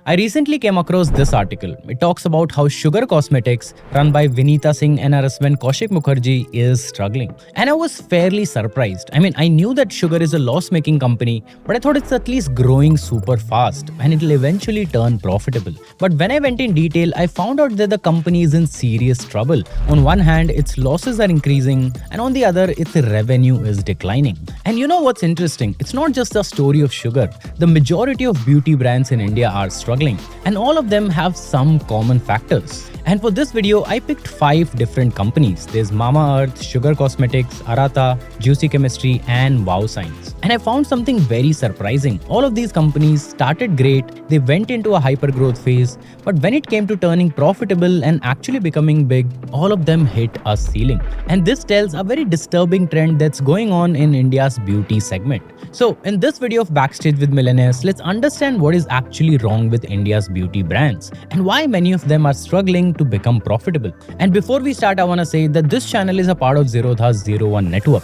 I recently came across this article. It talks about how Sugar Cosmetics, run by Vinita Singh and her husband Kaushik Mukherjee, is struggling. And I was fairly surprised. I knew that Sugar is a loss-making company, but I thought it's at least growing super fast and it'll eventually turn profitable. But when I went in detail, I found out that the company is in serious trouble. On one hand, its losses are increasing, and on the other, its revenue is declining. And you know what's interesting? It's not just a story of Sugar. The majority of beauty brands in India are struggling, and all of them have some common factors. And for this video, I picked 5 different companies. There's Mamaearth, Sugar Cosmetics, Arata, Juicy Chemistry, and Wow Science. And I found something very surprising. All of these companies started great, they went into a hyper-growth phase, but when it came to turning profitable and actually becoming big, all of them hit a ceiling. And this tells a very disturbing trend that's going on in India's beauty segment. So in this video of Backstage with Millionaires, let's understand what is actually wrong with India's beauty brands and why many of them are struggling to become profitable. And before we start, I want to say that this channel is a part of Zerodha's 01 network.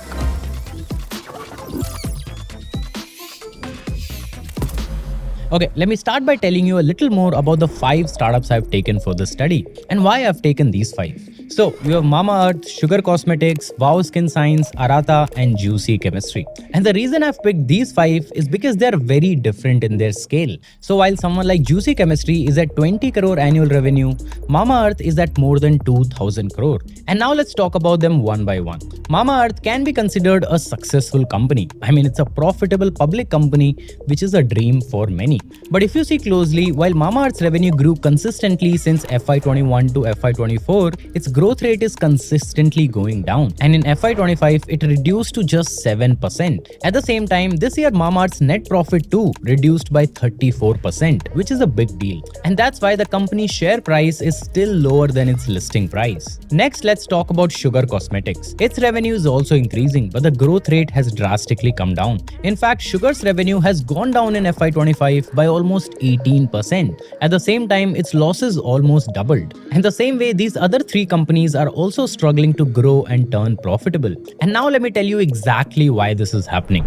Okay, let me start by telling you a little more about the 5 startups I've taken for this study and why I've taken these 5. So, we have Mamaearth, Sugar Cosmetics, Wow Skin Science, Arata, and Juicy Chemistry. And the reason I've picked these 5 is because they're very different in their scale. So, while someone like Juicy Chemistry is at 20 crore annual revenue, Mamaearth is at more than 2000 crore. And now let's talk about them one by one. Mamaearth can be considered a successful company. It's a profitable public company, which is a dream for many. But if you see closely, while Mamaearth's revenue grew consistently since FY21 to FY24, its growth rate is consistently going down. And in FY25, it reduced to just 7%. At the same time, this year Mamaearth's net profit too reduced by 34%, which is a big deal. And that's why the company's share price is still lower than its listing price. Next, let's talk about Sugar Cosmetics. Its revenue is also increasing, but the growth rate has drastically come down. In fact, Sugar's revenue has gone down in FY25 by almost 18%. At the same time, its losses almost doubled. And the same way, these other 3 companies are also struggling to grow and turn profitable. And now let me tell you exactly why this is happening.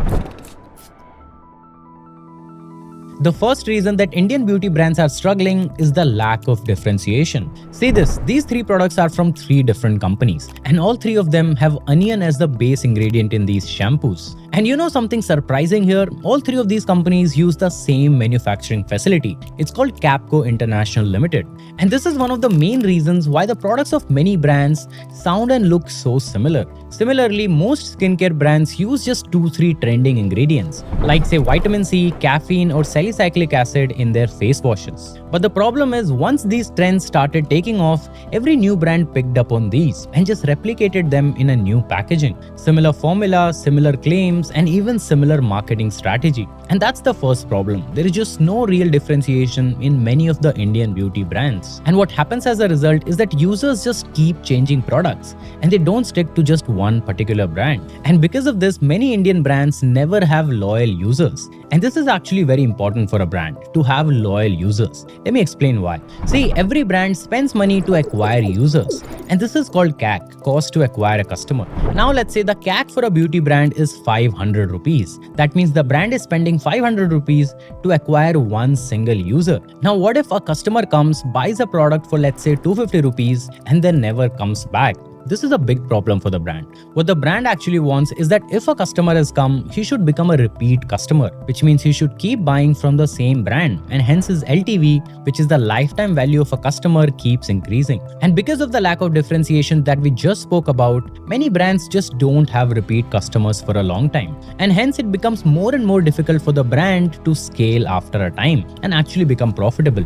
The first reason that Indian beauty brands are struggling is the lack of differentiation. See this, these 3 products are from 3 different companies, and all 3 of them have onion as the base ingredient in these shampoos. And you know something surprising here? All 3 of these companies use the same manufacturing facility. It's called Capco International Limited. And this is one of the main reasons why the products of many brands sound and look so similar. Similarly, most skincare brands use just 2-3 trending ingredients, like say vitamin C, caffeine, or salicylic acid in their face washes. But the problem is, once these trends started taking off, every new brand picked up on these and just replicated them in a new packaging. Similar formula, similar claims, and even similar marketing strategy. And that's the first problem. There is just no real differentiation in many of the Indian beauty brands. And what happens as a result is that users just keep changing products and they don't stick to just one particular brand. And because of this, many Indian brands never have loyal users. And this is actually very important for a brand, to have loyal users. Let me explain why. See, every brand spends money to acquire users, and this is called CAC, cost to acquire a customer. Now let's say the CAC for a beauty brand is 500 rupees. That means the brand is spending 500 rupees to acquire one single user. Now what if a customer comes, buys a product for let's say 250 rupees and then never comes back? This is a big problem for the brand. What the brand actually wants is that if a customer has come, he should become a repeat customer, which means he should keep buying from the same brand, and hence his LTV, which is the lifetime value of a customer, keeps increasing. And because of the lack of differentiation that we just spoke about, many brands just don't have repeat customers for a long time. And hence it becomes more and more difficult for the brand to scale after a time and actually become profitable.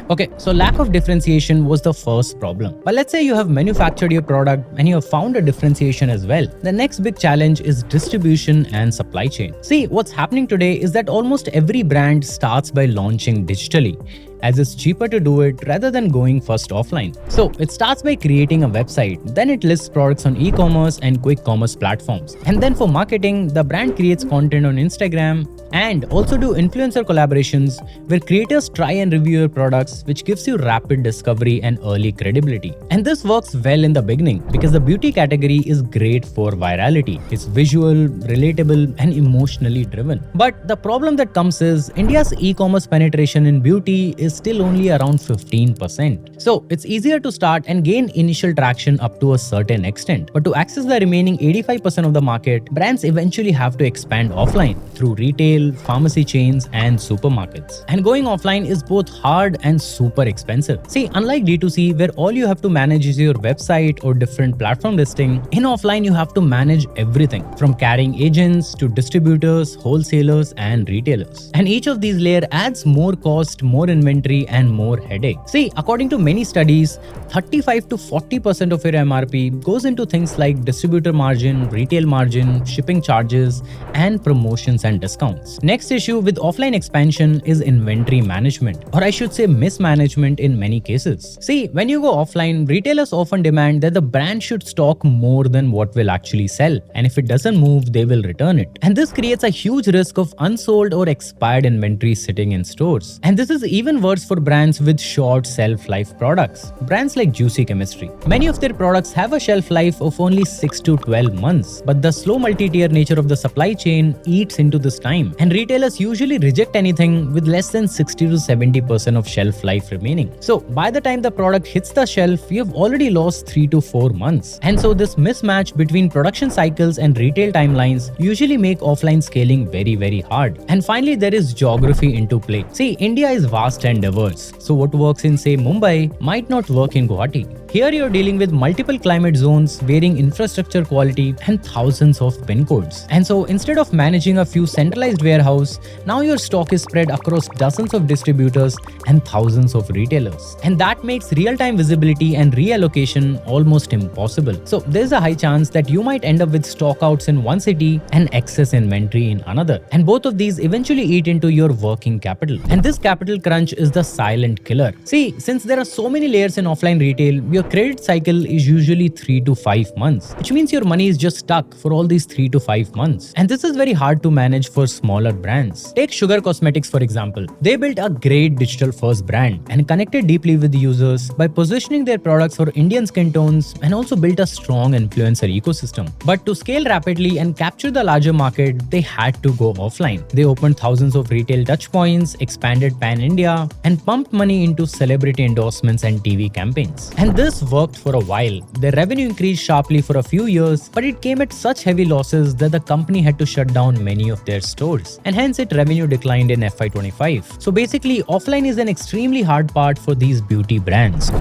Okay, so lack of differentiation was the first problem. But let's say you have manufactured your product and you have found a differentiation as well. The next big challenge is distribution and supply chain. See, what's happening today is that almost every brand starts by launching digitally. as it's cheaper to do it rather than going first offline. So it starts by creating a website, then it lists products on e-commerce and quick commerce platforms. And then for marketing, the brand creates content on Instagram and also do influencer collaborations where creators try and review your products, which gives you rapid discovery and early credibility. And this works well in the beginning because the beauty category is great for virality. It's visual, relatable, and emotionally driven. But the problem that comes is India's e-commerce penetration in beauty is still only around 15%. So it's easier to start and gain initial traction up to a certain extent. But to access the remaining 85% of the market, brands eventually have to expand offline through retail, pharmacy chains, and supermarkets. And going offline is both hard and super expensive. See, unlike D2C, where all you have to manage is your website or different platform listing, in offline you have to manage everything from carrying agents to distributors, wholesalers, and retailers. And each of these layers adds more cost, more inventory, and more headache. See, according to many studies, 35 to 40% of your MRP goes into things like distributor margin, retail margin, shipping charges, and promotions and discounts. Next issue with offline expansion is inventory management, or I should say mismanagement in many cases. See, when you go offline, retailers often demand that the brand should stock more than what will actually sell, and if it doesn't move, they will return it. And this creates a huge risk of unsold or expired inventory sitting in stores. And this is even worse for brands with short shelf-life products. Brands like Juicy Chemistry. Many of their products have a shelf life of only 6 to 12 months, but the slow multi-tier nature of the supply chain eats into this time. And retailers usually reject anything with less than 60 to 70% of shelf life remaining. So by the time the product hits the shelf, you have already lost 3 to 4 months. And so this mismatch between production cycles and retail timelines usually make offline scaling very hard. And finally, there is geography into play. See, India is vast and diverse. So what works in say Mumbai might not work in Guwahati. Here you're dealing with multiple climate zones, varying infrastructure quality, and thousands of pin codes. And so instead of managing a few centralized warehouse, now your stock is spread across dozens of distributors and thousands of retailers. And that makes real-time visibility and reallocation almost impossible. So there's a high chance that you might end up with stockouts in one city and excess inventory in another. And both of these eventually eat into your working capital. And this capital crunch is the silent killer. See, since there are so many layers in offline retail, your credit cycle is usually 3 to 5 months, which means your money is just stuck for all these 3 to 5 months. And this is very hard to manage for smaller brands. Take Sugar Cosmetics for example. They built a great digital first brand and connected deeply with the users by positioning their products for Indian skin tones and also built a strong influencer ecosystem. But to scale rapidly and capture the larger market, they had to go offline. They opened thousands of retail touchpoints, expanded pan-India, and pumped money into celebrity endorsements and TV campaigns. And this worked for a while. Their revenue increased sharply for a few years, but it came at such heavy losses that the company had to shut down many of their stores, and hence its revenue declined in FY25. So basically, offline is an extremely hard part for these beauty brands.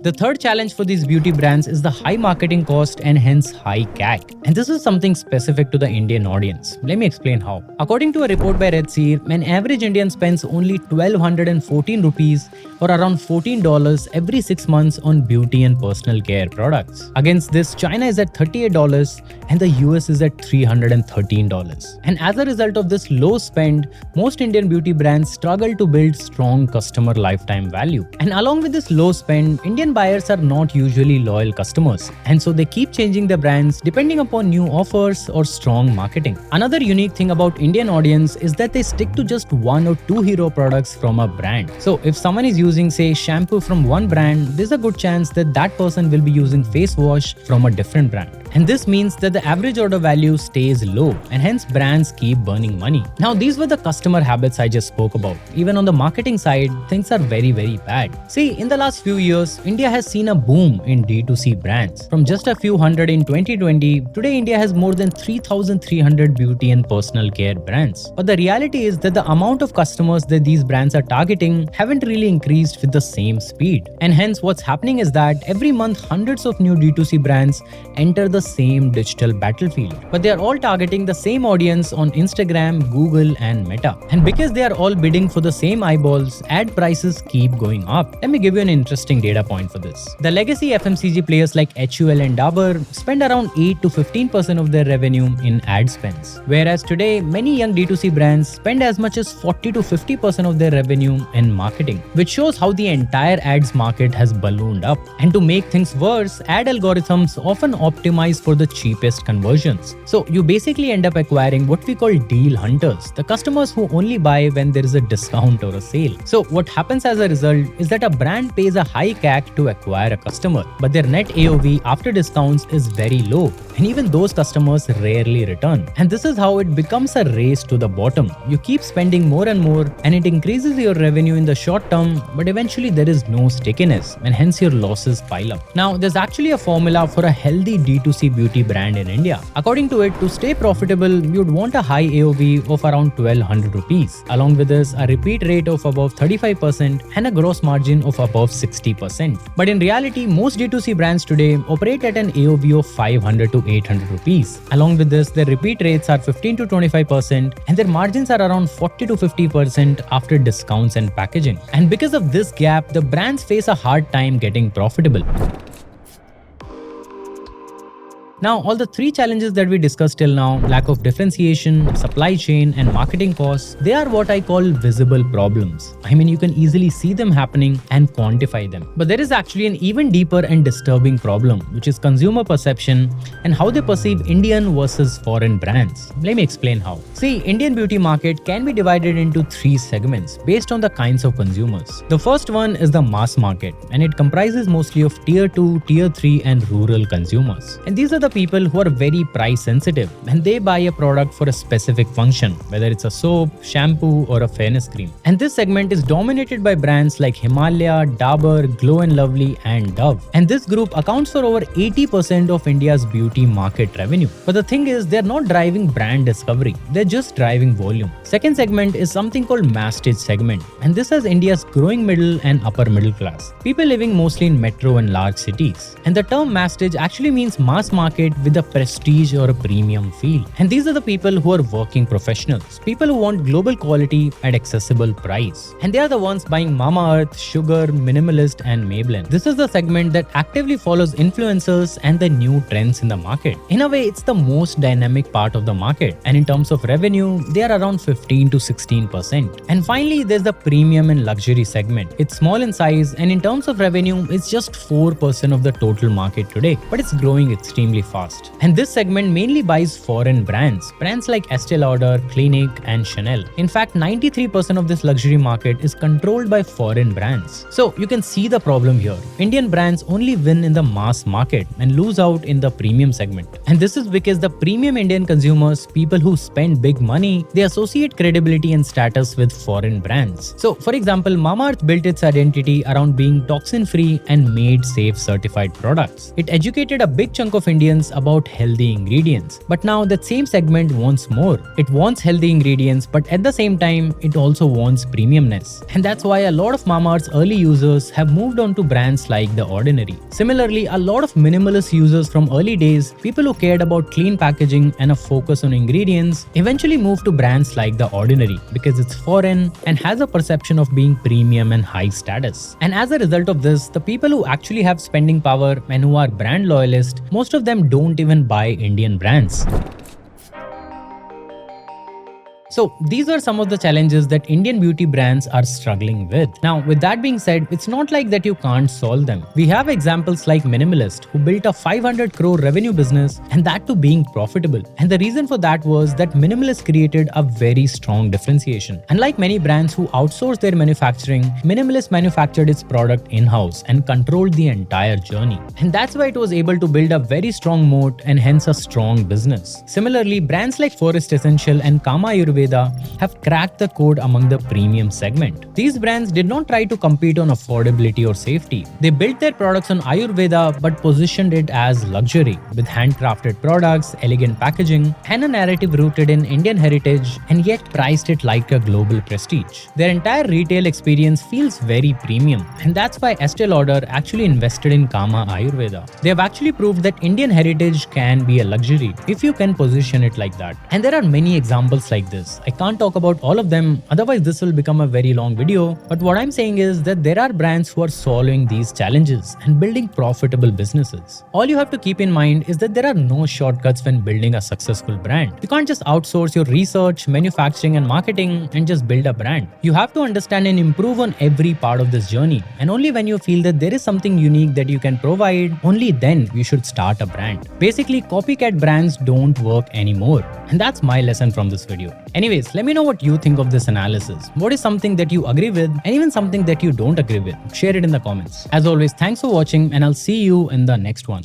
The third challenge for these beauty brands is the high marketing cost and hence high CAC. And this is something specific to the Indian audience. Let me explain how. According to a report by Red Seer, an average Indian spends only 1,214 rupees or around $14 every 6 months on beauty and personal care products. Against this, China is at $38 and the US is at $313. And as a result of this low spend, most Indian beauty brands struggle to build strong customer lifetime value. And along with this low spend, Indian buyers are not usually loyal customers, and so they keep changing their brands depending upon new offers or strong marketing. Another unique thing about Indian audience is that they stick to just 1 or 2 hero products from a brand. So if someone is using say shampoo from one brand, there's a good chance that that person will be using face wash from a different brand. And this means that the average order value stays low and hence brands keep burning money. Now these were the customer habits I just spoke about. Even on the marketing side, things are very bad. See, in the last few years, India has seen a boom in D2C brands. From just a few hundred in 2020, today India has more than 3,300 beauty and personal care brands. But the reality is that the amount of customers that these brands are targeting haven't really increased with the same speed. And hence what's happening is that every month hundreds of new D2C brands enter the same digital battlefield. But they are all targeting the same audience on Instagram, Google and Meta. And because they are all bidding for the same eyeballs, ad prices keep going up. Let me give you an interesting data point for this. The legacy FMCG players like HUL and Dabur spend around 8 to 15% of their revenue in ad spends, whereas today many young D2C brands spend as much as 40 to 50% of their revenue in marketing, which shows how the entire ads market has ballooned up. And to make things worse, ad algorithms often optimize for the cheapest conversions. So you basically end up acquiring what we call deal hunters, the customers who only buy when there is a discount or a sale. So what happens as a result is that a brand pays a high CAC to acquire a customer, but their net AOV after discounts is very low, and even those customers rarely return. And this is how it becomes a race to the bottom. You keep spending more and more, and it increases your revenue in the short term, but eventually there is no stickiness, and hence your losses pile up. Now, there's actually a formula for a healthy D2C beauty brand in India. According to it, to stay profitable, you'd want a high AOV of around 1200 rupees. Along with this, a repeat rate of above 35% and a gross margin of above 60%. But in reality, most D2C brands today operate at an AOV of 500 to 800 rupees. Along with this, their repeat rates are 15 to 25% and their margins are around 40 to 50% after discounts and packaging. And because of this gap, the brands face a hard time getting profitable. Now, all the three challenges that we discussed till now, lack of differentiation, supply chain, and marketing costs, they are what I call visible problems. I mean, you can easily see them happening and quantify them. But there is actually an even deeper and disturbing problem, which is consumer perception and how they perceive Indian versus foreign brands. Let me explain how. See, Indian beauty market can be divided into three segments based on the kinds of consumers. The first one is the mass market, and it comprises mostly of tier 2, tier 3, and rural consumers. And these are the people who are very price sensitive and they buy a product for a specific function, whether it's a soap, shampoo, or a fairness cream. And this segment is dominated by brands like Himalaya, Dabur, Glow and Lovely, and Dove. And this group accounts for over 80% of India's beauty market revenue. But the thing is, they're not driving brand discovery, they're just driving volume. Second segment is something called Backstage segment, and this is India's growing middle and upper middle class. People living mostly in metro and large cities. And the term Backstage actually means mass market with a prestige or a premium feel. And these are the people who are working professionals, people who want global quality at accessible price. And they are the ones buying Mamaearth, Sugar, Minimalist, and Maybelline. This is the segment that actively follows influencers and the new trends in the market. In a way, it's the most dynamic part of the market. And in terms of revenue, they are around 15 to 16%. And finally, there's the premium and luxury segment. It's small in size, and in terms of revenue, it's just 4% of the total market today, but it's growing extremely fast. And this segment mainly buys foreign brands like Estee Lauder, Clinique, and Chanel. In fact, 93% of this luxury market is controlled by foreign brands. So you can see the problem here. Indian brands only win in the mass market and lose out in the premium segment. And this is because the premium Indian consumers, people who spend big money, they associate credibility and status with foreign brands. So for example, Mamaearth built its identity around being toxin-free and made-safe certified products. It educated a big chunk of Indians about healthy ingredients. But now that same segment wants more. It wants healthy ingredients, but at the same time, it also wants premiumness. And that's why a lot of Mamaearth's early users have moved on to brands like The Ordinary. Similarly, a lot of minimalist users from early days, people who cared about clean packaging and a focus on ingredients, eventually moved to brands like The Ordinary because it's foreign and has a perception of being premium and high status. And as a result of this, the people who actually have spending power and who are brand loyalists, most of them don't even buy Indian brands. So these are some of the challenges that Indian beauty brands are struggling with. Now, with that being said, it's not like that you can't solve them. We have examples like Minimalist, who built a 500 crore revenue business, and that too being profitable. And the reason for that was that Minimalist created a very strong differentiation. Unlike many brands who outsource their manufacturing, Minimalist manufactured its product in-house and controlled the entire journey. And that's why it was able to build a very strong moat and hence a strong business. Similarly, brands like Forest Essential and Kama Ayurveda have cracked the code among the premium segment. These brands did not try to compete on affordability or safety. They built their products on Ayurveda but positioned it as luxury with handcrafted products, elegant packaging, and a narrative rooted in Indian heritage, and yet priced it like a global prestige. Their entire retail experience feels very premium, and that's why Estee Lauder actually invested in Kama Ayurveda. They have actually proved that Indian heritage can be a luxury if you can position it like that. And there are many examples like this. brands. I can't talk about all of them, otherwise this will become a very long video. But what I'm saying is that there are brands who are solving these challenges and building profitable businesses. All you have to keep in mind is that there are no shortcuts when building a successful brand. You can't just outsource your research, manufacturing and marketing and just build a brand. You have to understand and improve on every part of this journey. And only when you feel that there is something unique that you can provide, only then you should start a brand. Basically, copycat brands don't work anymore. And that's my lesson from this video. Anyways, let me know what you think of this analysis. What is something that you agree with and even something that you don't agree with? Share it in the comments. As always, thanks for watching and I'll see you in the next one.